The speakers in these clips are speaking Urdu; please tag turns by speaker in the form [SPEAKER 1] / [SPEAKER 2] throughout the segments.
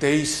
[SPEAKER 1] 23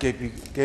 [SPEAKER 1] KP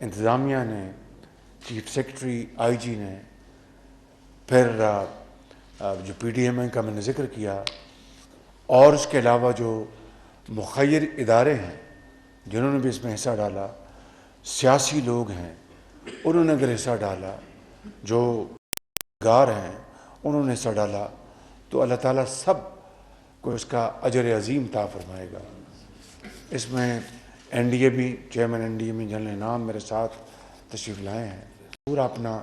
[SPEAKER 1] انتظامیہ نے، چیف سیکرٹری، آئی جی نے، پھر جو پی ڈی ایم اے کا میں نے ذکر کیا، اور اس کے علاوہ جو مخیر ادارے ہیں جنہوں نے بھی اس میں حصہ ڈالا، سیاسی لوگ ہیں انہوں نے اگر حصہ ڈالا، جو گار ہیں انہوں نے حصہ ڈالا، تو اللہ تعالیٰ سب کو اس کا اجر عظیم عطا فرمائے گا۔ اس میں این ڈی اے بھی، چیئرمین این ڈی اے میں جنرل انعام میرے ساتھ تشریف لائے ہیں، پورا اپنا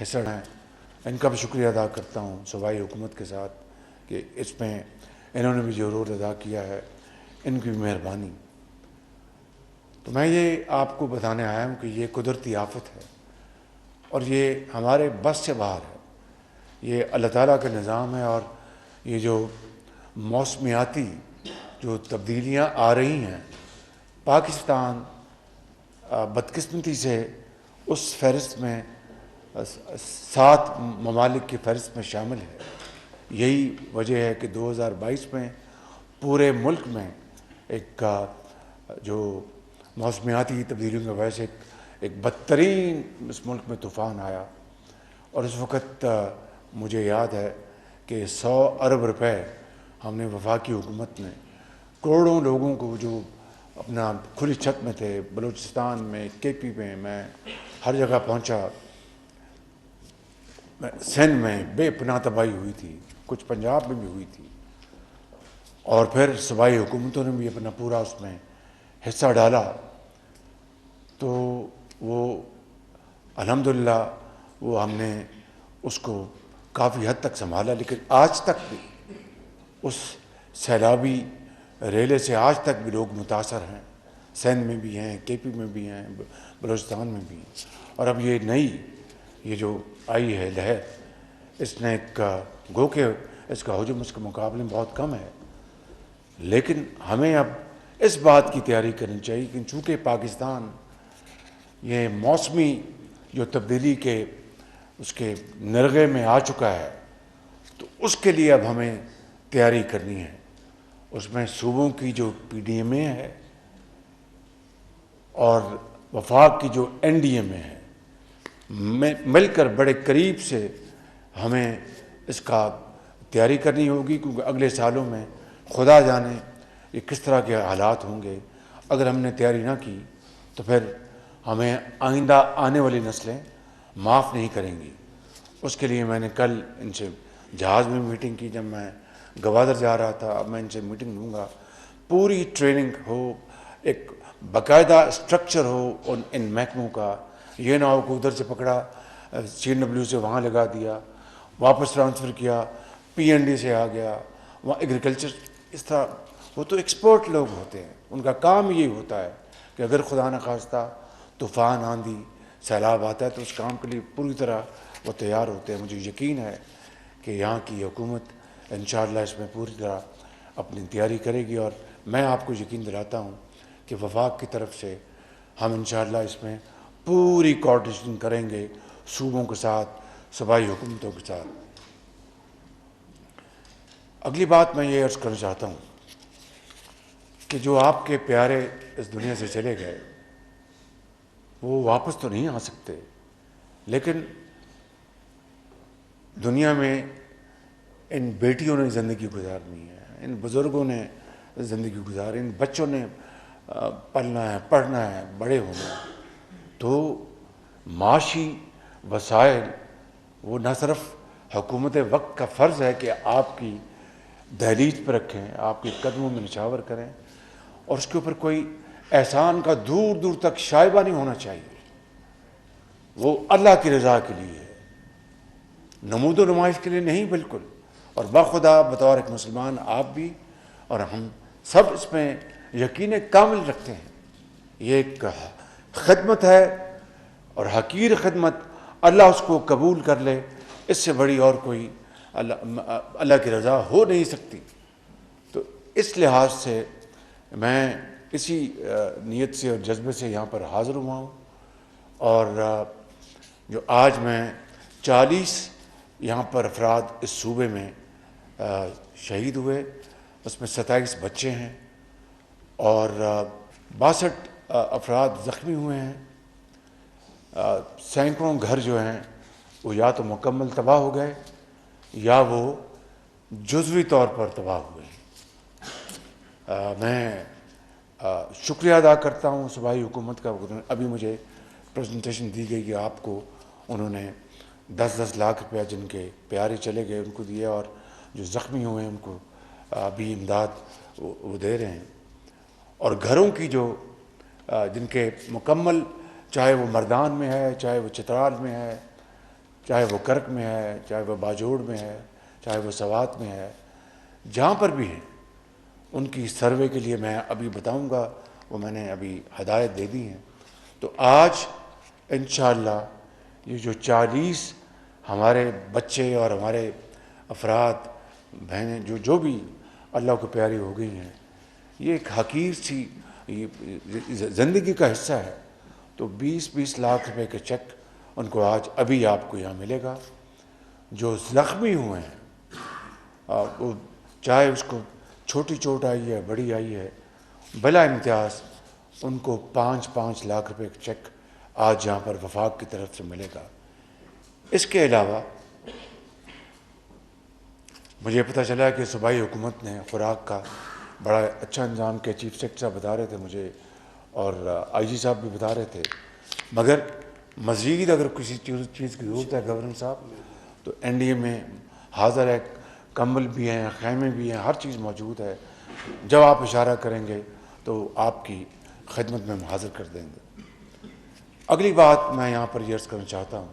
[SPEAKER 1] حصہ ڈالیں۔ ان کا بھی شکریہ ادا کرتا ہوں صوبائی حکومت کے ساتھ کہ اس میں انہوں نے بھی جو رول ادا کیا ہے، ان کی بھی مہربانی۔ تو میں یہ آپ کو بتانے آیا ہوں کہ یہ قدرتی آفت ہے اور یہ ہمارے بس سے باہر ہے، یہ اللہ تعالیٰ کا نظام ہے، اور یہ جو موسمیاتی جو تبدیلیاں آ رہی ہیں، پاکستان بدقسمتی سے اس فہرست میں 7 ممالک کی فہرست میں شامل ہے۔ یہی وجہ ہے کہ 2022 میں پورے ملک میں ایک جو موسمیاتی تبدیلیوں کی وجہ سے ایک بدترین اس ملک میں طوفان آیا، اور اس وقت مجھے یاد ہے کہ 100 ارب روپے ہم نے وفاقی حکومت نے کروڑوں لوگوں کو جو اپنا کھلی چھت میں تھے، بلوچستان میں، کے پی میں، میں ہر جگہ پہنچا، سندھ میں بے پناہ تباہی ہوئی تھی، کچھ پنجاب میں بھی ہوئی تھی، اور پھر صوبائی حکومتوں نے بھی اپنا پورا اس میں حصہ ڈالا، تو وہ الحمدللہ وہ ہم نے اس کو کافی حد تک سنبھالا، لیکن آج تک بھی اس سیلابی ریلے سے آج تک بھی لوگ متاثر ہیں، سندھ میں بھی ہیں، کے پی میں بھی ہیں، بلوچستان میں بھی ہیں، اور اب یہ نئی یہ جو آئی ہے لہر، اس نے ایک گو کہ اس کا حجم اس کے مقابلے میں بہت کم ہے، لیکن ہمیں اب اس بات کی تیاری کرنی چاہیے کہ چونکہ پاکستان یہ موسمی جو تبدیلی کے اس کے نرغے میں آ چکا ہے، تو اس کے لیے اب ہمیں تیاری کرنی ہے۔ اس میں صوبوں کی جو پی ڈی ایم اے ہے اور وفاق کی جو این ڈی ایم اے ہے، مل کر بڑے قریب سے ہمیں اس کا تیاری کرنی ہوگی، کیونکہ اگلے سالوں میں خدا جانے یہ کس طرح کے حالات ہوں گے۔ اگر ہم نے تیاری نہ کی تو پھر ہمیں آئندہ آنے والی نسلیں معاف نہیں کریں گی۔ اس کے لیے میں نے کل ان سے جہاز میں میٹنگ کی، جب میں گوادر جا رہا تھا، اب میں ان سے میٹنگ لوں گا، پوری ٹریننگ ہو، ایک باقاعدہ اسٹرکچر ہو ان محکموں کا، یہ نہ ہو کہ ادھر سے پکڑا سی ڈبلیو سے وہاں لگا دیا، واپس ٹرانسفر کیا، پی این ڈی سے آ گیا، وہاں ایگریکلچر، اس طرح وہ تو ایکسپرٹ لوگ ہوتے ہیں، ان کا کام یہی ہوتا ہے کہ اگر خدا نخواستہ طوفان، آندھی، سیلاب آتا ہے تو اس کام کے لیے پوری طرح وہ تیار ہوتے ہیں۔ مجھے یقین ہے کہ یہاں کی حکومت انشاءاللہ اس میں پوری طرح اپنی تیاری کرے گی، اور میں آپ کو یقین دلاتا ہوں کہ وفاق کی طرف سے ہم انشاءاللہ اس میں پوری کوآرڈینیشن کریں گے صوبوں کے ساتھ، صوبائی حکومتوں کے ساتھ۔ اگلی بات میں یہ عرض کرنا چاہتا ہوں کہ جو آپ کے پیارے اس دنیا سے چلے گئے وہ واپس تو نہیں آ سکتے، لیکن دنیا میں ان بیٹیوں نے زندگی گزارنی ہے، ان بزرگوں نے زندگی گزاری، ان بچوں نے پلنا ہے، پڑھنا ہے، بڑے ہونا ہے، تو معاشی وسائل وہ نہ صرف حکومت وقت کا فرض ہے کہ آپ کی دہلیز پہ رکھیں، آپ کے قدموں میں نچھاور کریں، اور اس کے اوپر کوئی احسان کا دور دور تک شائبہ نہیں ہونا چاہیے، وہ اللہ کی رضا کے لیے ہے، نمود و نمائش کے لیے نہیں بالکل۔ اور بخدا بطور ایک مسلمان آپ بھی اور ہم سب اس میں یقین کامل رکھتے ہیں، یہ ایک خدمت ہے، اور حقیر خدمت اللہ اس کو قبول کر لے، اس سے بڑی اور کوئی اللہ کی رضا ہو نہیں سکتی۔ تو اس لحاظ سے میں اسی نیت سے اور جذبے سے یہاں پر حاضر ہوا ہوں، اور جو آج میں 40 یہاں پر افراد اس صوبے میں شہید ہوئے، اس میں 27 بچے ہیں اور 62 افراد زخمی ہوئے ہیں، سینکڑوں گھر جو ہیں وہ یا تو مکمل تباہ ہو گئے یا وہ جزوی طور پر تباہ ہوئے. میں شکریہ ادا کرتا ہوں صوبائی حکومت کا. ابھی مجھے پریزنٹیشن دی گئی کہ آپ کو انہوں نے 10-10 لاکھ روپیہ جن کے پیارے چلے گئے ان کو دیے، اور جو زخمی ہوئے ہیں ان کو ابھی امداد وہ دے رہے ہیں. اور گھروں کی جو جن کے مکمل، چاہے وہ مردان میں ہے، چاہے وہ چترال میں ہے، چاہے وہ کرک میں ہے، چاہے وہ باجوڑ میں ہے، چاہے وہ سوات میں ہے، جہاں پر بھی ہیں ان کی سروے کے لیے میں ابھی بتاؤں گا. وہ میں نے ابھی ہدایت دے دی ہیں. تو آج انشاءاللہ یہ جو 40 ہمارے بچے اور ہمارے افراد بہنیں جو بھی اللہ کو پیاری ہو گئی ہیں، یہ ایک حقیر سی زندگی کا حصہ ہے. تو 20-20 لاکھ روپے کے چیک ان کو آج ابھی آپ کو یہاں ملے گا. جو زخمی ہوئے ہیں وہ چاہے اس کو چھوٹی چوٹ آئی ہے، بڑی آئی ہے، بلا امتیاز ان کو 5-5 لاکھ روپے کا چیک آج یہاں پر وفاق کی طرف سے ملے گا. اس کے علاوہ مجھے پتہ چلا کہ صوبائی حکومت نے خوراک کا بڑا اچھا انتظام کیا. چیف سیکرٹری صاحب بتا رہے تھے مجھے، اور آئی جی صاحب بھی بتا رہے تھے. مگر مزید اگر کسی چیز کی ضرورت ہے گورنر صاحب تو این ڈی اے میں حاضر ہے. کمبل بھی ہیں، خیمے بھی ہیں، ہر چیز موجود ہے. جب آپ اشارہ کریں گے تو آپ کی خدمت میں ہم حاضر کر دیں گے. اگلی بات میں یہاں پر یہ عرض کرنا چاہتا ہوں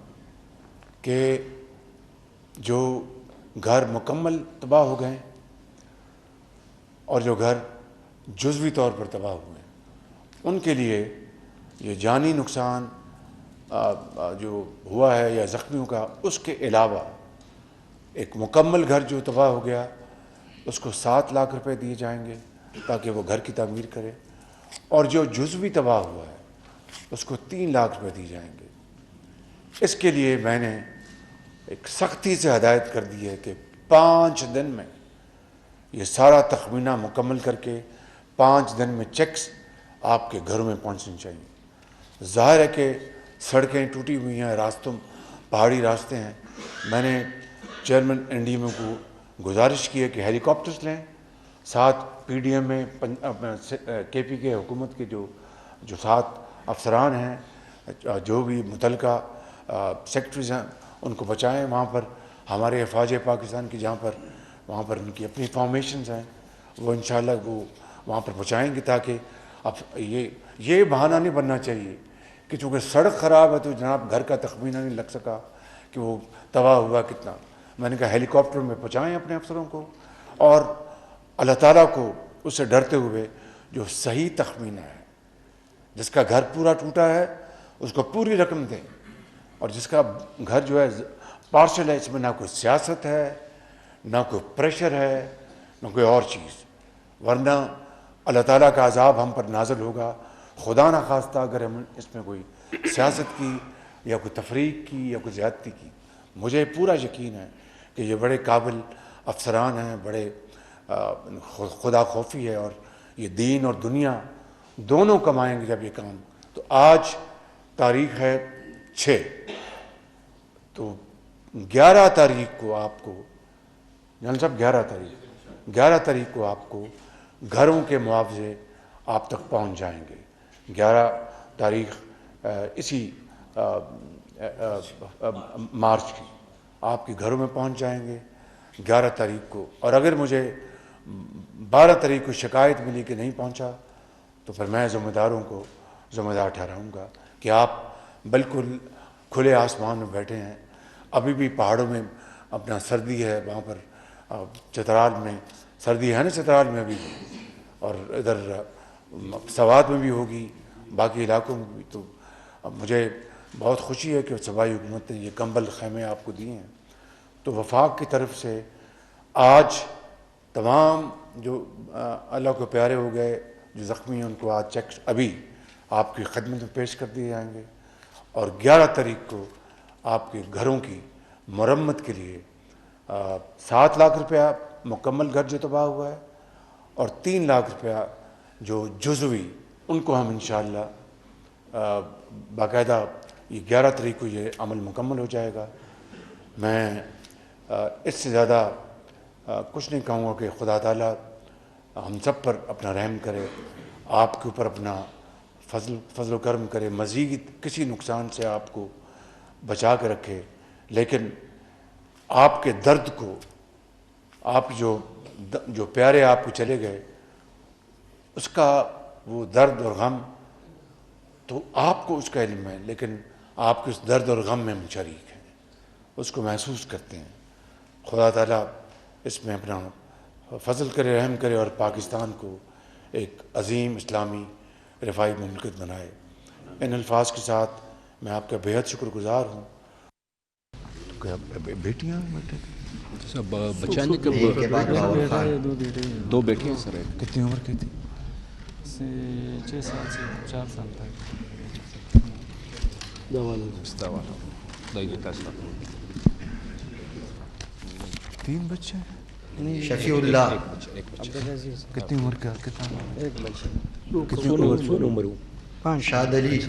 [SPEAKER 1] کہ جو گھر مکمل تباہ ہو گئے اور جو گھر جزوی طور پر تباہ ہوئے ہیں ان کے لیے یہ جانی نقصان جو ہوا ہے یا زخمیوں کا، اس کے علاوہ ایک مکمل گھر جو تباہ ہو گیا اس کو 7 لاکھ روپے دیے جائیں گے تاکہ وہ گھر کی تعمیر کرے، اور جو جزوی تباہ ہوا ہے اس کو 3 لاکھ روپے دیے جائیں گے. اس کے لیے میں نے ایک سختی سے ہدایت کر دی ہے کہ 5 دن میں یہ سارا تخمینہ مکمل کر کے 5 دن میں چیکس آپ کے گھروں میں پہنچنے چاہیے. ظاہر ہے کہ سڑکیں ٹوٹی ہوئی ہیں، راستوں پہاڑی راستے ہیں. میں نے چیئرمین این ڈی ایم کو گزارش کی ہے کہ ہیلی کاپٹرز لیں. ساتھ پی ڈی ایم میں کے پی کے حکومت کے جو 7 افسران ہیں، جو بھی متعلقہ سیکٹریز ہیں، ان کو بچائیں. وہاں پر ہمارے افواج پاکستان کی وہاں پر ان کی اپنی فارمیشنز ہیں، وہ انشاءاللہ وہ وہاں پر پہنچائیں گے تاکہ اب یہ بہانہ نہیں بننا چاہیے کہ چونکہ سڑک خراب ہے تو جناب گھر کا تخمینہ نہیں لگ سکا کہ وہ تباہ ہوا کتنا. میں نے کہا ہیلی کاپٹر میں پہنچائیں اپنے افسروں کو، اور اللہ تعالیٰ کو اس سے ڈرتے ہوئے جو صحیح تخمینہ ہے، جس کا گھر پورا ٹوٹا ہے اس کو پوری رقم دیں، اور جس کا گھر جو ہے پارشل ہے، اس میں نہ کوئی سیاست ہے، نہ کوئی پریشر ہے، نہ کوئی اور چیز. ورنہ اللہ تعالیٰ کا عذاب ہم پر نازل ہوگا. خدا نہ خواستہ اگر ہم اس میں کوئی سیاست کی یا کوئی تفریق کی یا کوئی زیادتی کی. مجھے پورا یقین ہے کہ یہ بڑے قابل افسران ہیں، بڑے خدا خوفی ہے، اور یہ دین اور دنیا دونوں کمائیں گے جب یہ کام. تو آج تاریخ ہے 6، تو 11 تاریخ کو آپ کو جنرل صاحب 11 تاریخ کو آپ کو گھروں کے معاوضے آپ تک پہنچ جائیں گے. 11 تاریخ اسی مارچ کی آپ کے گھروں میں پہنچ جائیں گے 11 تاریخ کو. اور اگر مجھے 12 تاریخ کو شکایت ملی کہ نہیں پہنچا تو پھر میں ذمہ داروں کو ذمہ دار ٹھہراؤں گا کہ آپ بالکل کھلے آسمان میں بیٹھے ہیں. ابھی بھی پہاڑوں میں اپنا سردی ہے، وہاں پر چترال میں سردی ہے نا، چترال میں بھی، اور ادھر سوات میں بھی ہوگی، باقی علاقوں میں بھی. تو اب مجھے بہت خوشی ہے کہ صوبائی حکومت نے یہ کمبل خیمے آپ کو دیے ہیں. تو وفاق کی طرف سے آج تمام جو اللہ کو پیارے ہو گئے، جو زخمی ہیں، ان کو آج چیک ابھی آپ کی خدمت میں پیش کر دیے جائیں گے. اور 11 تاریخ کو آپ کے گھروں کی مرمت کے لیے 7 لاکھ روپیہ مکمل گھر جو تباہ ہوا ہے، اور 3 لاکھ روپیہ جو جزوی، ان کو ہم انشاءاللہ باقاعدہ یہ 11 تاریخ کو یہ عمل مکمل ہو جائے گا۔ میں اس سے زیادہ کچھ نہیں کہوں گا کہ خدا تعالیٰ ہم سب پر اپنا رحم کرے، آپ کے اوپر اپنا فضل و کرم کرے، مزید کسی نقصان سے آپ کو بچا کے رکھے۔ لیکن آپ کے درد کو، آپ جو پیارے آپ کو چلے گئے، اس کا وہ درد اور غم تو آپ کو اس کا علم ہے، لیکن آپ کے اس درد اور غم میں ہم شریک ہیں، اس کو محسوس کرتے ہیں۔ خدا تعالیٰ اس میں اپنا فضل کرے، رحم کرے، اور پاکستان کو ایک عظیم اسلامی رفاہی مملکت بنائے۔ ان الفاظ کے ساتھ میں آپ کا بےحد شکر گزار ہوں۔ بیٹیاں
[SPEAKER 2] سب بچہ نے دو بیٹیاں سر،
[SPEAKER 1] کتنی عمر کی تھی؟
[SPEAKER 3] 6 سال سے 4 سال تک۔
[SPEAKER 1] تین بچے؟
[SPEAKER 4] شفیع اللہ
[SPEAKER 1] کتنی عمر کا؟
[SPEAKER 3] ایک بچہ۔
[SPEAKER 2] کتنی عمر ہو؟
[SPEAKER 4] شاد علی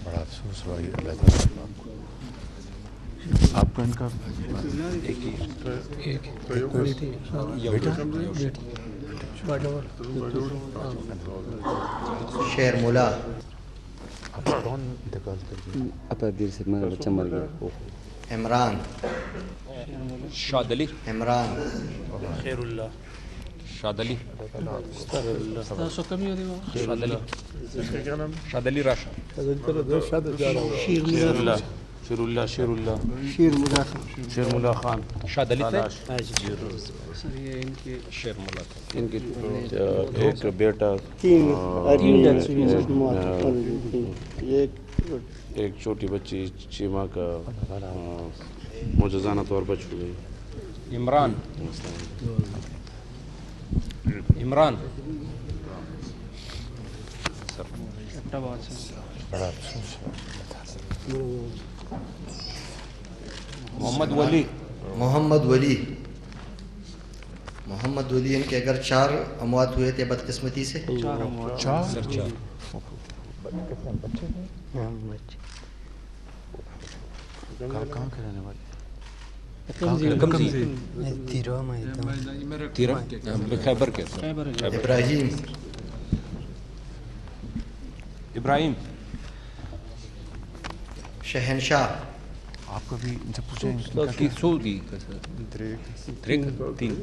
[SPEAKER 1] بڑا افسوس ہوا یہ اللہ تعالیٰ آپ کا ان کا
[SPEAKER 4] شیر مولا
[SPEAKER 1] کون انتقال کر گیا؟
[SPEAKER 2] اپنا دیر سے میرا بچہ مر گیا۔
[SPEAKER 4] عمران
[SPEAKER 2] شاد علی،
[SPEAKER 4] عمران
[SPEAKER 3] خیر اللہ،
[SPEAKER 2] شاد علی،
[SPEAKER 3] شاد
[SPEAKER 2] علی، شاد علی راشا،
[SPEAKER 3] شیر اللہ، شیر مولا خان،
[SPEAKER 2] شاد علی تھے
[SPEAKER 3] سر یہ ان کے
[SPEAKER 2] شیر مولا تھا۔
[SPEAKER 3] ان کے
[SPEAKER 5] ایک بیٹا، ایک چھوٹی بچی چیمہ کا معجزانہ طور پر چھو گئی۔
[SPEAKER 2] عمران، عمران
[SPEAKER 1] بڑا افسوس ہے۔
[SPEAKER 2] محمد ولی،
[SPEAKER 4] محمد ولی محمد ولی ان کے اگر 4 اموات ہوئے تھے بدقسمتی سے۔
[SPEAKER 1] چار
[SPEAKER 2] سر چار،
[SPEAKER 1] کہاں کے رہنے والے؟
[SPEAKER 2] تیرہ خیبر کے سر۔
[SPEAKER 4] ابراہیم
[SPEAKER 2] ابراہیم،
[SPEAKER 4] شہنشاہ
[SPEAKER 1] آپ کو بھی ان سے پوچھیں
[SPEAKER 2] سو دی تین،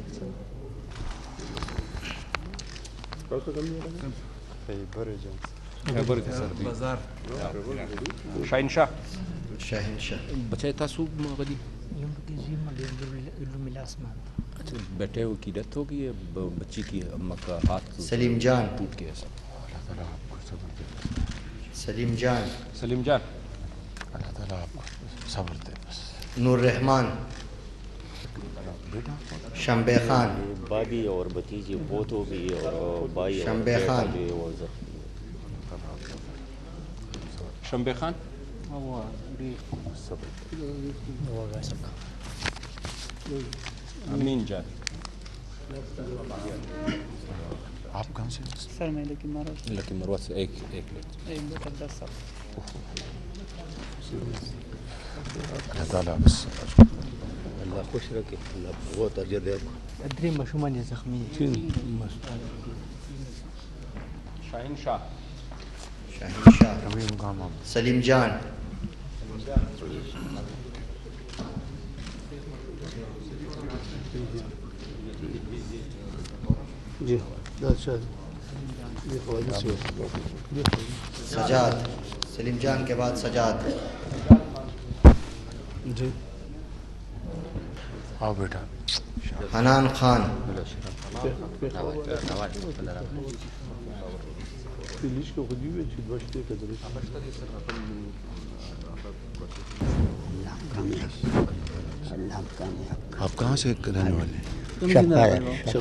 [SPEAKER 2] خیبر کے سر۔ شہنشاہ،
[SPEAKER 4] شہنشاہ
[SPEAKER 2] بچہ تھا سو مغدی بیٹے کی ڈیتھ ہو گئی ہے، بچی کی اماں کا ہاتھ
[SPEAKER 4] سلیم جان
[SPEAKER 2] ٹوٹ گیا سر۔
[SPEAKER 1] اللہ تعالیٰ آپ کو صبر دے،
[SPEAKER 4] سلیم جان
[SPEAKER 2] سلیم جان،
[SPEAKER 1] اللہ تعالیٰ آپ کو صبر دے بس۔
[SPEAKER 4] نور رحمان شمبے خان
[SPEAKER 5] بابی اور بھتیجی بہت ہو گئی اور بھائی اور
[SPEAKER 4] شمبے
[SPEAKER 5] بیٹا
[SPEAKER 4] خان
[SPEAKER 5] جو ہے وہ زخمی ہے۔
[SPEAKER 2] شمبے خان، امین جان،
[SPEAKER 1] آپ کہاں سے؟
[SPEAKER 3] سر میں لیکن
[SPEAKER 2] لکی مروت سے ایک لے۔
[SPEAKER 3] بیٹا 10 سال۔
[SPEAKER 1] اللہ تعالیٰ بس
[SPEAKER 5] اللہ خوش رکھے، اللہ بہت اجر دے۔
[SPEAKER 3] ادری مشومان یہ زخمی
[SPEAKER 2] شہنشاہ،
[SPEAKER 4] شہنشاہ
[SPEAKER 1] کبھی مقام آپ
[SPEAKER 4] سلیم جان سجاد سلیم جان کے بعد سجاد
[SPEAKER 1] آؤ بیٹا۔
[SPEAKER 4] حنان خان
[SPEAKER 1] آپ کہاں سے رہنے والے ہیں؟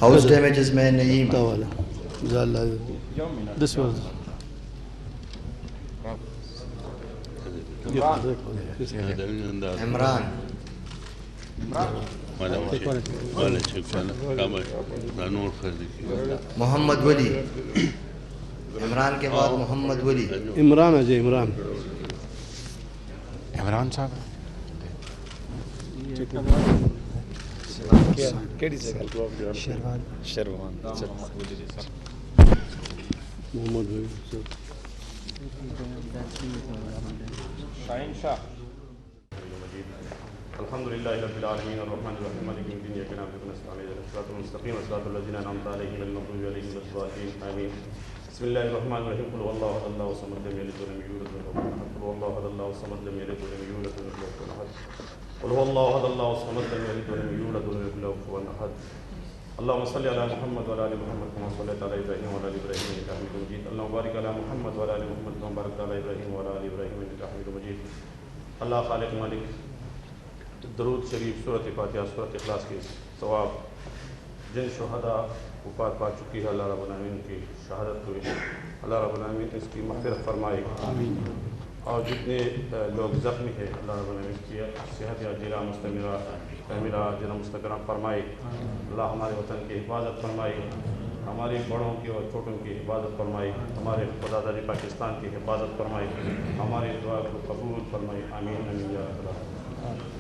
[SPEAKER 4] ہاؤس ڈیمیجز میں نعیم عمران محمد ولی عمران کے بعد محمد ولی
[SPEAKER 6] عمران اجے عمران
[SPEAKER 1] عمران صاحب
[SPEAKER 5] محمد بھائی
[SPEAKER 6] الحمد لله رب العالمين الرحمن الرحيم مالك يوم الدين اياك نعبد ونستعين اهدنا الصراط المستقيم صراط الذين انعمت عليهم غير المغضوب عليهم ولا الضالين امين بسم الله الرحمن الرحيم قل هو الله احد الله الصمد لم يلد ولم يولد ولم يكن له كفوا احد قل هو الله احد الله الصمد لم يلد ولم يولد ولم يكن له كفوا احد قل هو الله احد الله الصمد لم يلد ولم يولد ولم يكن له كفوا احد اللهم صل على محمد وعلى ال محمد كما صليت على ابراهيم وعلى ال ابراهيم انك حميد مجيد اللهم بارك على محمد وعلى ال محمد كما باركت على ابراهيم وعلى ال ابراهيم انك حميد مجيد اللہ خالق مالک درود شریف سورۃ فاتحہ سورۃ اخلاص کے ثواب جن شہداء وفات پا چکی ہے اللہ رب العالمین کی شہادت ہوئی اللہ رب العالمین اس کی مغفرت فرمائے اور جتنے لوگ زخمی ہیں اللہ رب العالمین کی صحت عاجلہ مستمرہ کاملہ عاجلہ مستقرہ فرمائے اللہ ہمارے وطن کی حفاظت فرمائے ہمارے بڑوں کی اور چھوٹوں کی حفاظت فرمائے ہمارے خدا داری پاکستان کی حفاظت فرمائے ہماری دعا کو قبول فرمائے آمین آمین یا رب العالمین